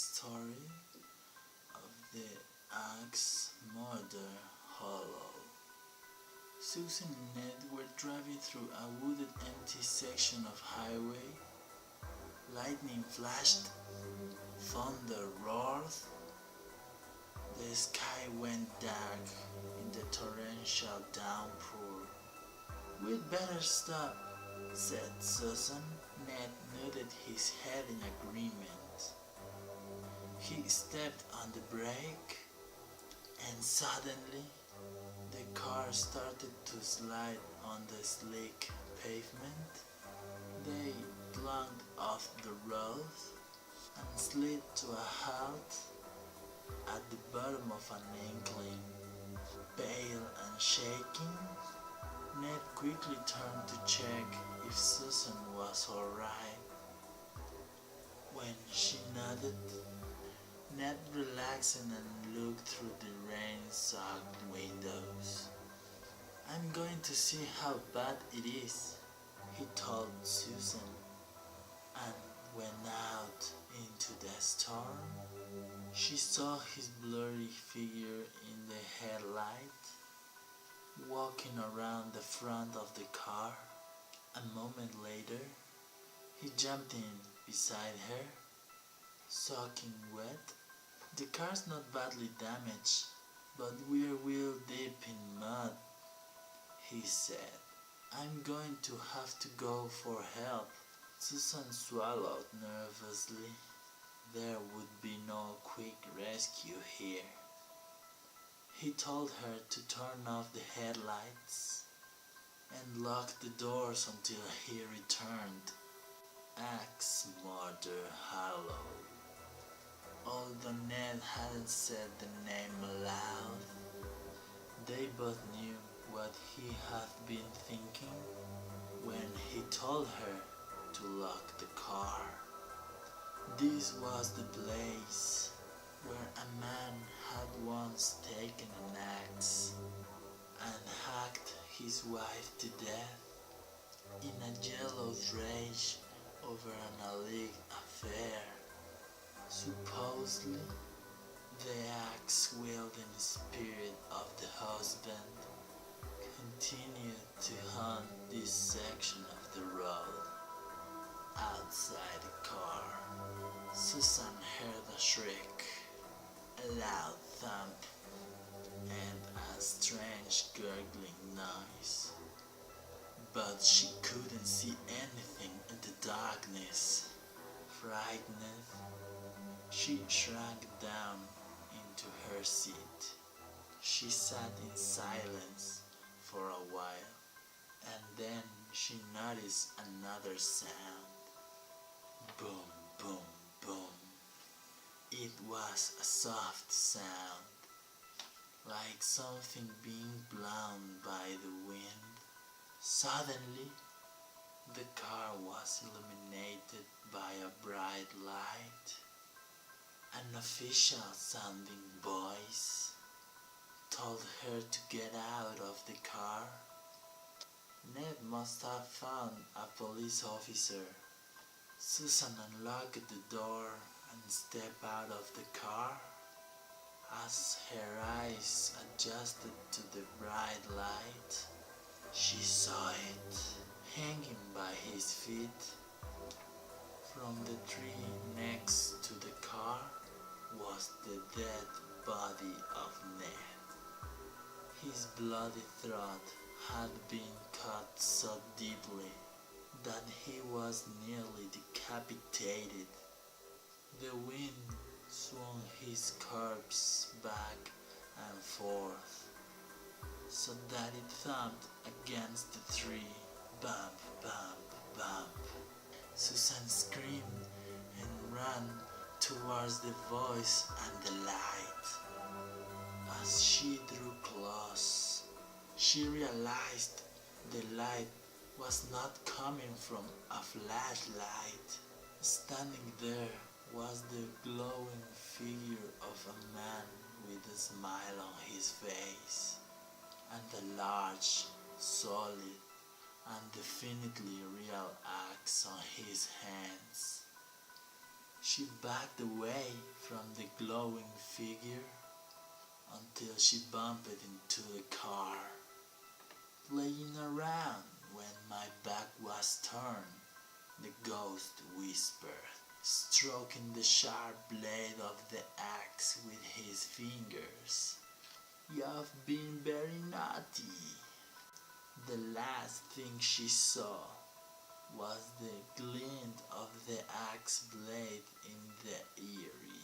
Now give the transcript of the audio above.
story of the Axe Murder Hollow. Susan and Ned were driving through a wooded empty section of highway. Lightning flashed, thunder roared, the sky went dark in the torrential downpour. "We'd better stop," said Susan. Ned nodded his head in agreement. He stepped on the brake, and suddenly the car started to slide on the slick pavement. They plunged off the road and slid to a halt at the bottom of an incline. Pale and shaking, Ned quickly turned to check if Susan was alright. When she nodded, Ned relaxed and looked through the rain-soaked windows. "I'm going to see how bad it is," he told Susan, and went out into the storm. She saw his blurry figure in the headlight, walking around the front of the car. A moment later, he jumped in beside her, soaking wet. "The car's not badly damaged, but we're wheel deep in mud," he said. "I'm going to have to go for help." Susan swallowed nervously. There would be no quick rescue here. He told her to turn off the headlights and lock the doors until he returned. Axe Murder Hollow. Although Ned hadn't said the name aloud, they both knew what he had been thinking when he told her to lock the car. This was the place where a man had once taken an axe and hacked his wife to death in a jealous rage over an alleged affair. Supposedly, the axe-wielding spirit of the husband continued to haunt this section of the road. Outside the car, Susan heard a shriek, a loud thump, and a strange gurgling noise. But she couldn't see anything in the darkness. Frightened, she shrank down into her seat. She sat in silence for a while, and then she noticed another sound. Boom, boom, boom. It was a soft sound, like something being blown by the wind. Suddenly, the car was illuminated by a bright light. An official-sounding voice told her to get out of the car. Ned must have found a police officer. Susan unlocked the door and stepped out of the car. As her eyes adjusted to the bright light, she saw it hanging by his feet. From the tree next to the car was the dead body of Ned. His bloody throat had been cut so deeply that he was nearly decapitated. The wind swung his corpse back and forth so that it thumped against the tree. Bump, bump, bump. Susan screamed and ran towards the voice and the light. As she drew close, she realized the light was not coming from a flashlight. Standing there was the glowing figure of a man with a smile on his face and a large, solid, and definitely real axe on his hands. She backed away from the glowing figure until she bumped into the car. Playing around when my back was turned, the ghost whispered, stroking the sharp blade of the axe with his fingers. You've been very naughty. The last thing she saw was the glint of the axe blade in the eerie